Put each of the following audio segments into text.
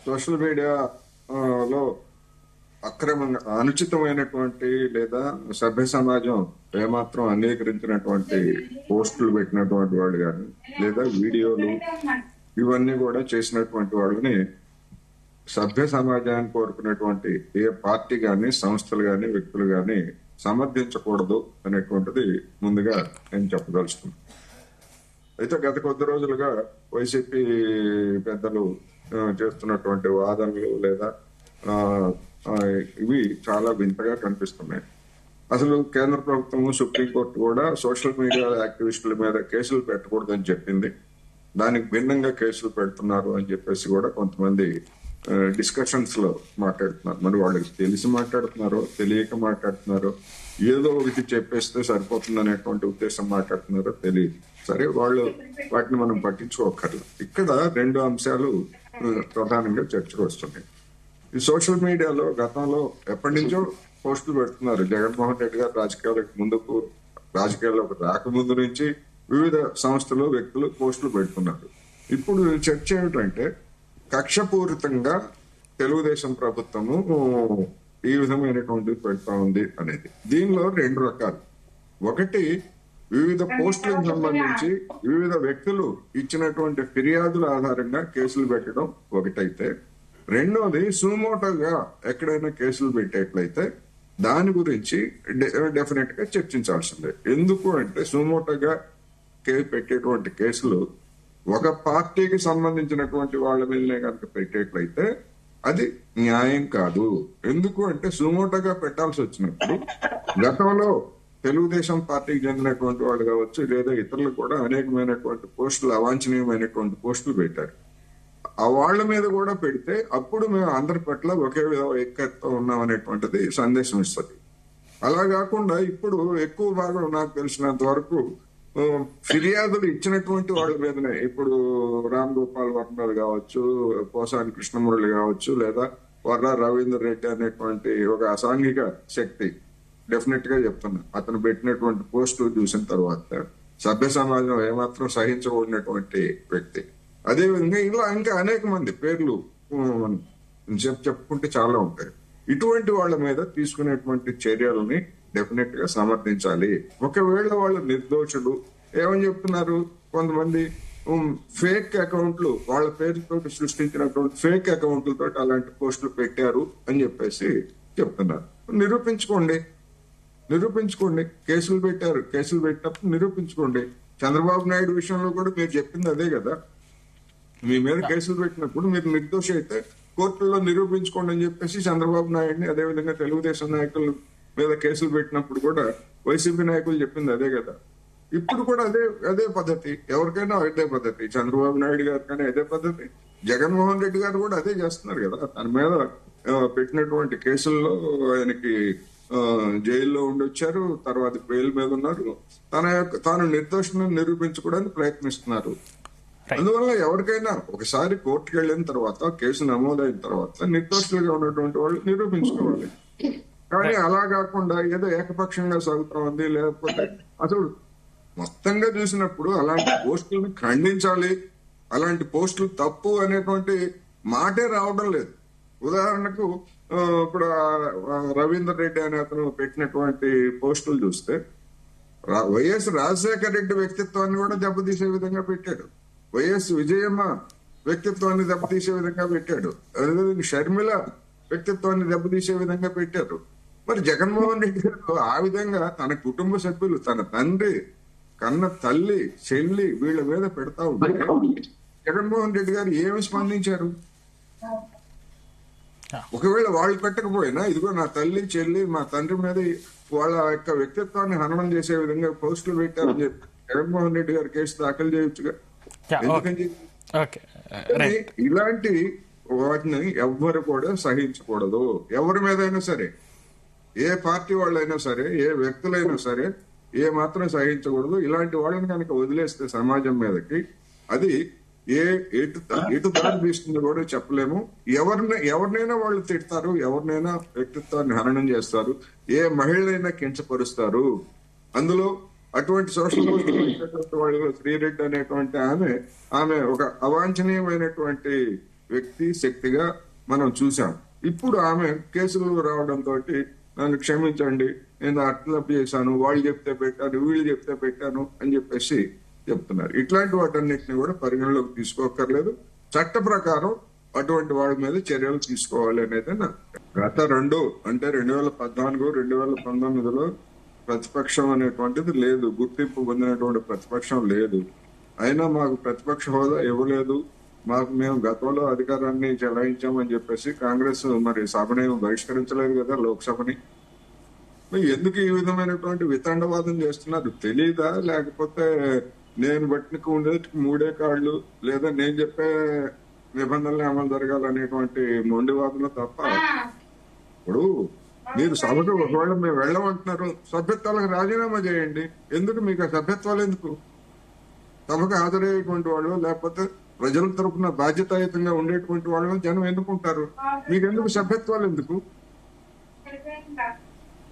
Social media లో అక్రమంగా అనుచితమైనటువంటి లేదా సభ్య సమాజం ఏమాత్రం అంగీకరించినటువంటి పోస్టులు పెట్టినటువంటి వాళ్ళు కానీ లేదా వీడియోలు ఇవన్నీ కూడా చేసినటువంటి వాళ్ళని సభ్య సమాజాన్ని కోరుకున్నటువంటి ఏ పార్టీ గాని సంస్థలు గాని వ్యక్తులు గాని సమర్థించకూడదు అనేటువంటిది ముందుగా నేను చెప్పదలుచుకున్నాను. అయితే గత కొద్ది రోజులుగా వైసీపీ పెద్దలు చేస్తున్నటువంటి వాదనలు లేదా ఇవి చాలా వింతగా కనిపిస్తున్నాయి. అసలు కేంద్ర ప్రభుత్వము సుప్రీంకోర్టు కూడా సోషల్ మీడియా యాక్టివిస్టుల మీద కేసులు పెట్టకూడదని చెప్పింది. దానికి భిన్నంగా కేసులు పెడుతున్నారు అని చెప్పేసి కూడా కొంతమంది డిస్కషన్స్ లో మాట్లాడుతున్నారు. మరి వాళ్ళకి తెలిసి మాట్లాడుతున్నారో తెలియక మాట్లాడుతున్నారో ఏదో ఒకటి చెప్పేస్తే సరిపోతుంది అనేటువంటి ఉద్దేశం మాట్లాడుతున్నారో తెలియదు. సరే, వాళ్ళు వాటిని మనం పట్టించుకోకర్లేదు. ఇక్కడ రెండు అంశాలు ప్రధానంగా చర్చకు వస్తున్నాయి. ఈ సోషల్ మీడియాలో గతంలో ఎప్పటి నుంచో పోస్టులు పెడుతున్నారు. జగన్మోహన్ రెడ్డి గారు రాజకీయాల్లోకి రాకముందు నుంచి వివిధ సంస్థలు వ్యక్తులు పోస్టులు పెడుతున్నారు. ఇప్పుడు చర్చ ఏమిటంటే కక్షపూరితంగా తెలుగుదేశం ప్రభుత్వము ఈ విధమైనటువంటి పెడతా ఉంది అనేది. దీనిలో రెండు రకాలు. ఒకటి, వివిధ పోస్టులకు సంబంధించి వివిధ వ్యక్తులు ఇచ్చినటువంటి ఫిర్యాదుల ఆధారంగా కేసులు పెట్టడం ఒకటైతే, రెండోది సుమోటోగా ఎక్కడైనా కేసులు పెట్టేట్లయితే దాని గురించి డెఫినెట్ గా చర్చించాల్సిందే. ఎందుకు అంటే సుమోటోగా పెట్టేటువంటి కేసులు ఒక పార్టీకి సంబంధించినటువంటి వాళ్ళ మీదనే కనుక పెట్టేట్లయితే అది న్యాయం కాదు. ఎందుకు అంటే సుమోటోగా పెట్టాల్సి వచ్చినప్పుడు గతంలో తెలుగుదేశం పార్టీకి చెందినటువంటి వాళ్ళు కావచ్చు లేదా ఇతరులు కూడా అనేకమైనటువంటి పోస్టులు, అవాంఛనీయమైనటువంటి పోస్టులు పెట్టారు. ఆ వాళ్ల మీద కూడా పెడితే అప్పుడు మేము అందరి పట్ల ఒకే ఐక్యతతో ఉన్నాం అనేటువంటిది సందేశం ఇస్తుంది. అలా కాకుండా ఇప్పుడు ఎక్కువ భాగం నాకు తెలిసినంత వరకు ఫిర్యాదులు ఇచ్చినటువంటి వాళ్ళ మీదనే, ఇప్పుడు రామ్ గోపాల్ వర్మ కావచ్చు, పోసాని కృష్ణమురళి కావచ్చు, లేదా వర్ర రవీందర్ రెడ్డి అనేటువంటి ఒక అసాంఘిక శక్తి, డెఫినెట్ గా చెప్తున్నా, అతను పెట్టినటువంటి పోస్టు చూసిన తర్వాత సభ్య సమాజం ఏమాత్రం సహించకూడినటువంటి వ్యక్తి. అదేవిధంగా ఇలా ఇంకా అనేక మంది పేర్లు చెప్పుకుంటే చాలా ఉంటాయి. ఇటువంటి వాళ్ళ మీద తీసుకునేటువంటి చర్యలని డెఫినెట్ గా సమర్థించాలి. ఒకవేళ వాళ్ళు నిర్దోషులు, ఏమని చెప్తున్నారు కొంతమంది, ఫేక్ అకౌంట్లు, వాళ్ళ పేరుతో సృష్టించినటువంటి ఫేక్ అకౌంట్లతో అలాంటి పోస్టులు పెట్టారు అని చెప్పేసి చెప్తున్నారు. నిరూపించుకోండి. కేసులు పెట్టారు, కేసులు పెట్టినప్పుడు నిరూపించుకోండి. చంద్రబాబు నాయుడు విషయంలో కూడా మీరు చెప్పింది అదే కదా. మీ మీద కేసులు పెట్టినప్పుడు మీరు నిర్దోషి అయితే కోర్టుల్లో నిరూపించుకోండి అని చెప్పేసి చంద్రబాబు నాయుడిని, అదేవిధంగా తెలుగుదేశం నాయకుల మీద కేసులు పెట్టినప్పుడు కూడా వైసీపీ నాయకులు చెప్పింది అదే కదా. ఇప్పుడు కూడా అదే పద్ధతి, ఎవరికైనా అదే పద్ధతి. చంద్రబాబు నాయుడు గారికైనా అదే పద్ధతి, జగన్మోహన్ రెడ్డి గారు కూడా అదే చేస్తున్నారు కదా. తన మీద పెట్టినటువంటి కేసుల్లో ఆయనకి జైల్లో ఉండొచ్చారు, తర్వాత బెయిల్ మీద ఉన్నారు. తాను నిర్దోషణను నిరూపించుకోవడానికి ప్రయత్నిస్తున్నారు. అందువల్ల ఎవరికైనా ఒకసారి కోర్టుకు వెళ్ళిన తర్వాత, కేసు నమోదైన తర్వాత నిర్దోషులుగా ఉన్నటువంటి వాళ్ళు నిరూపించుకోవాలి. కానీ అలా కాకుండా ఏదో ఏకపక్షంగా సాగుతా ఉంది. లేకపోతే అసలు మొత్తంగా చూసినప్పుడు అలాంటి పోస్టులను ఖండించాలి, అలాంటి పోస్టులు తప్పు అనేటువంటి మాటే రావడం లేదు. ఉదాహరణకు ఇప్పుడు రవీందర్ రెడ్డి అనే అతను పెట్టినటువంటి పోస్టులు చూస్తే వైఎస్ రాజశేఖర రెడ్డి వ్యక్తిత్వాన్ని కూడా దెబ్బతీసే విధంగా పెట్టాడు. వైఎస్ విజయమ్మ వ్యక్తిత్వాన్ని దెబ్బతీసే విధంగా పెట్టాడు. అదేవిధంగా షర్మిల వ్యక్తిత్వాన్ని దెబ్బతీసే విధంగా పెట్టారు. మరి జగన్మోహన్ రెడ్డి గారు ఆ విధంగా తన కుటుంబ సభ్యులు, తన తండ్రి, కన్న తల్లి, చెల్లి వీళ్ళ మీద పెడతా ఉంటే జగన్మోహన్ రెడ్డి గారు ఏమి స్పందించారు? ఒకవేళ వాళ్ళు పెట్టకపోయినా ఇదిగో నా తల్లి, చెల్లి, మా తండ్రి మీద వాళ్ళ యొక్క వ్యక్తిత్వాన్ని హననం చేసే విధంగా పోస్టులు పెట్టారని చెప్పి జగన్మోహన్ రెడ్డి గారు కేసు దాఖలు చేయొచ్చుగా. ఎందుకని ఇలాంటి వాటిని ఎవ్వరు కూడా సహించకూడదు. ఎవరి మీదైనా సరే, ఏ పార్టీ వాళ్ళైనా సరే, ఏ వ్యక్తులైనా సరే ఏ మాత్రం సహించకూడదు. ఇలాంటి వాళ్ళని కనుక వదిలేస్తే సమాజం మీదకి అది ఎటు దారి తీస్తుందో కూడా చెప్పలేము. ఎవరినైనా వాళ్ళు తిడతారు, ఎవరినైనా వ్యక్తిత్వాన్ని హననం చేస్తారు, ఏ మహిళనైనా కించపరుస్తారు. అందులో అటువంటి సోషల్ మీడియా వాళ్ళు శ్రీరెడ్డి అనేటువంటి ఆమె ఒక అవాంఛనీయమైనటువంటి వ్యక్తి శక్తిగా మనం చూసాం. ఇప్పుడు ఆమె కేసులు రావడంతో నన్ను క్షమించండి, నేను అట్లా చేశాను, వాళ్ళు చెప్తే పెట్టాను, వీళ్ళు చెప్తే పెట్టాను అని చెప్పేసి చెప్తున్నారు. ఇట్లాంటి వాటన్నిటిని కూడా పరిగణలోకి తీసుకోక్కర్లేదు. చట్ట ప్రకారం అటువంటి వాళ్ళ మీద చర్యలు తీసుకోవాలి అనేది గత 2014, 2019లో ప్రతిపక్షం అనేటువంటిది లేదు, గుర్తింపు పొందినటువంటి ప్రతిపక్షం లేదు. అయినా మాకు ప్రతిపక్ష హోదా ఇవ్వలేదు, మేము గతంలో అధికారాన్ని చెలాయించామని చెప్పేసి కాంగ్రెస్ మరి సభని బహిష్కరించలేదు కదా, లోక్సభని. ఎందుకు ఈ విధమైనటువంటి వితండవాదం చేస్తున్నారు తెలీదా? లేకపోతే నేను బట్టినకు ఉండేది 3 కాళ్ళు, లేదా నేను చెప్పే నిబంధనలు అమలు జరగాలనేటువంటి మొండివాదన తప్ప. ఇప్పుడు మీరు సభకు ఒకవేళ మేము వెళ్ళమంటున్నారు, సభ్యత్వాలకు రాజీనామా చేయండి. ఎందుకు మీకు ఆ సభ్యత్వాలు ఎందుకు? సభకు హాజరయ్యేటువంటి వాళ్ళు, లేకపోతే ప్రజల తరఫున బాధ్యతాయుతంగా ఉండేటువంటి వాళ్ళు జనం ఎన్నుకుంటారు. మీకెందుకు సభ్యత్వాలు ఎందుకు?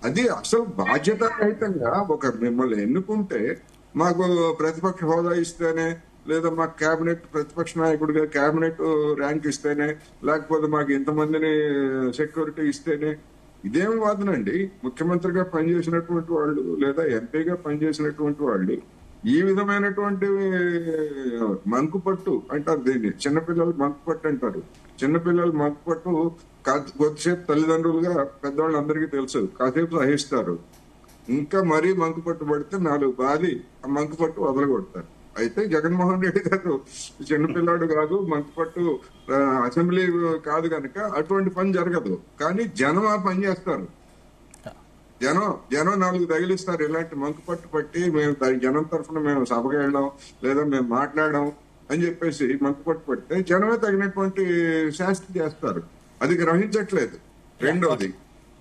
అది అసలు బాధ్యతారహితంగా మిమ్మల్ని ఎన్నుకుంటే మాకు ప్రతిపక్ష హోదా ఇస్తేనే, లేదా మాకు కేబినెట్ ప్రతిపక్ష నాయకుడిగా కేబినెట్ ర్యాంక్ ఇస్తేనే, లేకపోతే మాకు ఇంతమందిని సెక్యూరిటీ ఇస్తేనే. ఇదేం వాదనండి? ముఖ్యమంత్రిగా పనిచేసినటువంటి వాళ్ళు లేదా ఎంపీగా పనిచేసినటువంటి వాళ్ళు ఈ విధమైనటువంటి మంకుపట్టు అంటారు దీన్ని, చిన్నపిల్లలు మంకుపట్టు అంటారు. చిన్నపిల్లలు మంకుపట్టు కొద్దిసేపు తల్లిదండ్రులుగా పెద్దవాళ్ళు అందరికీ తెలుసు, కాసేపు సహిస్తారు. ఇంకా మరీ మంకుపట్టు పడితే 4 బాధి ఆ మంకుపట్టు వదలగొడతారు. అయితే జగన్మోహన్ రెడ్డి గారు చిన్నపిల్లాడు కాదు, మంకుపట్టు అసెంబ్లీ కాదు కనుక అటువంటి పని జరగదు. కానీ జనం ఆ పని చేస్తారు. జనం 4 తగిలిస్తారు. ఇలాంటి మంకుపట్టు పట్టి మేము జనం తరఫున మేము సభకు వెళ్ళాం, లేదా మేము మాట్లాడాం అని చెప్పేసి మంకుపట్టు పడితే జనమే తగినటువంటి శాస్తి చేస్తారు. అది గ్రహించట్లేదు. రెండోది,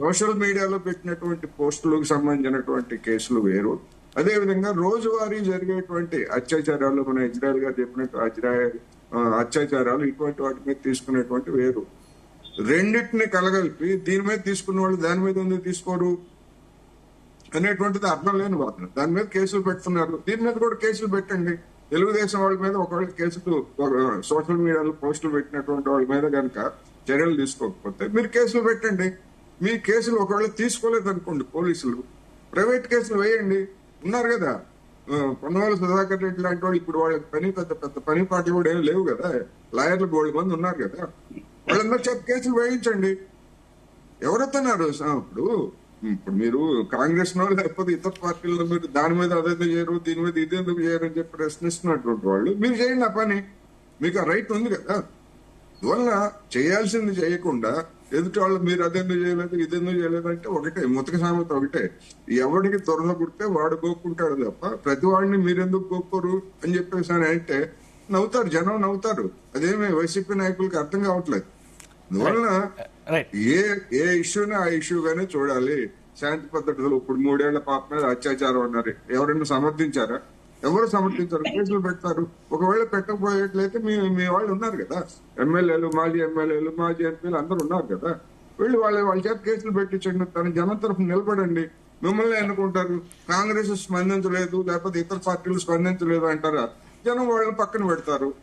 సోషల్ మీడియాలో పెట్టినటువంటి పోస్టులకు సంబంధించినటువంటి కేసులు వేరు. అదేవిధంగా రోజువారీ జరిగేటువంటి అత్యాచారాలు, మన ఇజ్రాయెల్ గారు చెప్పినట్టు అత్యాచారాలు, ఇటువంటి వాటి మీద తీసుకునేటువంటి వేరు. రెండింటిని కలగలిపి దీని మీద తీసుకున్న వాళ్ళు దాని మీద ఎందుకు తీసుకోరు అనేటువంటిది అర్థం లేని వాదన. దాని మీద కేసులు పెడుతున్నారు, దీని మీద కూడా కేసులు పెట్టండి. తెలుగుదేశం వాళ్ళ మీద ఒకవేళ కేసులు, సోషల్ మీడియాలో పోస్టులు పెట్టినటువంటి వాళ్ళ మీద కనుక చర్యలు తీసుకోకపోతే మీరు కేసులు పెట్టండి. మీ కేసులు ఒకవేళ తీసుకోలేదు అనుకోండి, పోలీసులు ప్రైవేట్ కేసులు వేయండి. ఉన్నారు కదా పొన్నవాళ్ళ సుధాకర్ రెడ్డి లాంటి వాళ్ళు, ఇప్పుడు వాళ్ళకి పెద్ద పని పాటలు కూడా ఏమి లేవు కదా, లాయర్లు 100 మంది ఉన్నారు కదా, వాళ్ళందరూ చెప్పి కేసులు వేయించండి. ఎవరెత్తున్నారు? ఇప్పుడు మీరు కాంగ్రెస్ నో లేకపోతే ఇతర పార్టీల్లో మీరు దాని మీద అదెందుకు చేయరు, దీని మీద ఇదెందుకు చేయరు అని చెప్పి ప్రశ్నిస్తున్నటువంటి వాళ్ళు మీరు చేయండి ఆ పని, మీకు ఆ రైట్ ఉంది కదా. అందువల్ల చేయాల్సింది చేయకుండా ఎదుటి వాళ్ళు మీరు అదెందుకు చేయలేదు, ఇదెందుకు చేయలేదు అంటే ఒకటే ముతక సామెత, ఒకటే, ఎవడికి త్వరలో కుడితే వాడు గోక్కుంటాడు తప్ప ప్రతి వాడిని మీరెందుకు గోక్కోరు అని చెప్పేసి అని అంటే నవ్వుతారు, జనం నవ్వుతారు. అదేమి వైసీపీ నాయకులకి అర్థం కావట్లేదు. అందువలన ఏ ఇష్యూని ఆ ఇష్యూగానే చూడాలి. శాంతి పద్ధతులు. ఇప్పుడు 3 ఏళ్ల పాప మీద అత్యాచారం అన్నారు, ఎవరైనా సమర్థించారా? ఎవరు సమర్థించారు? కేసులు పెడతారు. ఒకవేళ పెట్టకపోయేట్లయితే మీ వాళ్ళు ఉన్నారు కదా, ఎమ్మెల్యేలు, మాజీ ఎమ్మెల్యేలు, మాజీ ఎంపీలు అందరూ ఉన్నారు కదా, వాళ్ళ చేత కేసులు పెట్టించండి. తన జనం తరఫున నిలబడండి. మిమ్మల్ని ఎన్నుకుంటారు. కాంగ్రెస్ స్పందించలేదు, లేకపోతే ఇతర పార్టీలు స్పందించలేదు అంటారా? జనం వాళ్ళని పక్కన పెడతారు.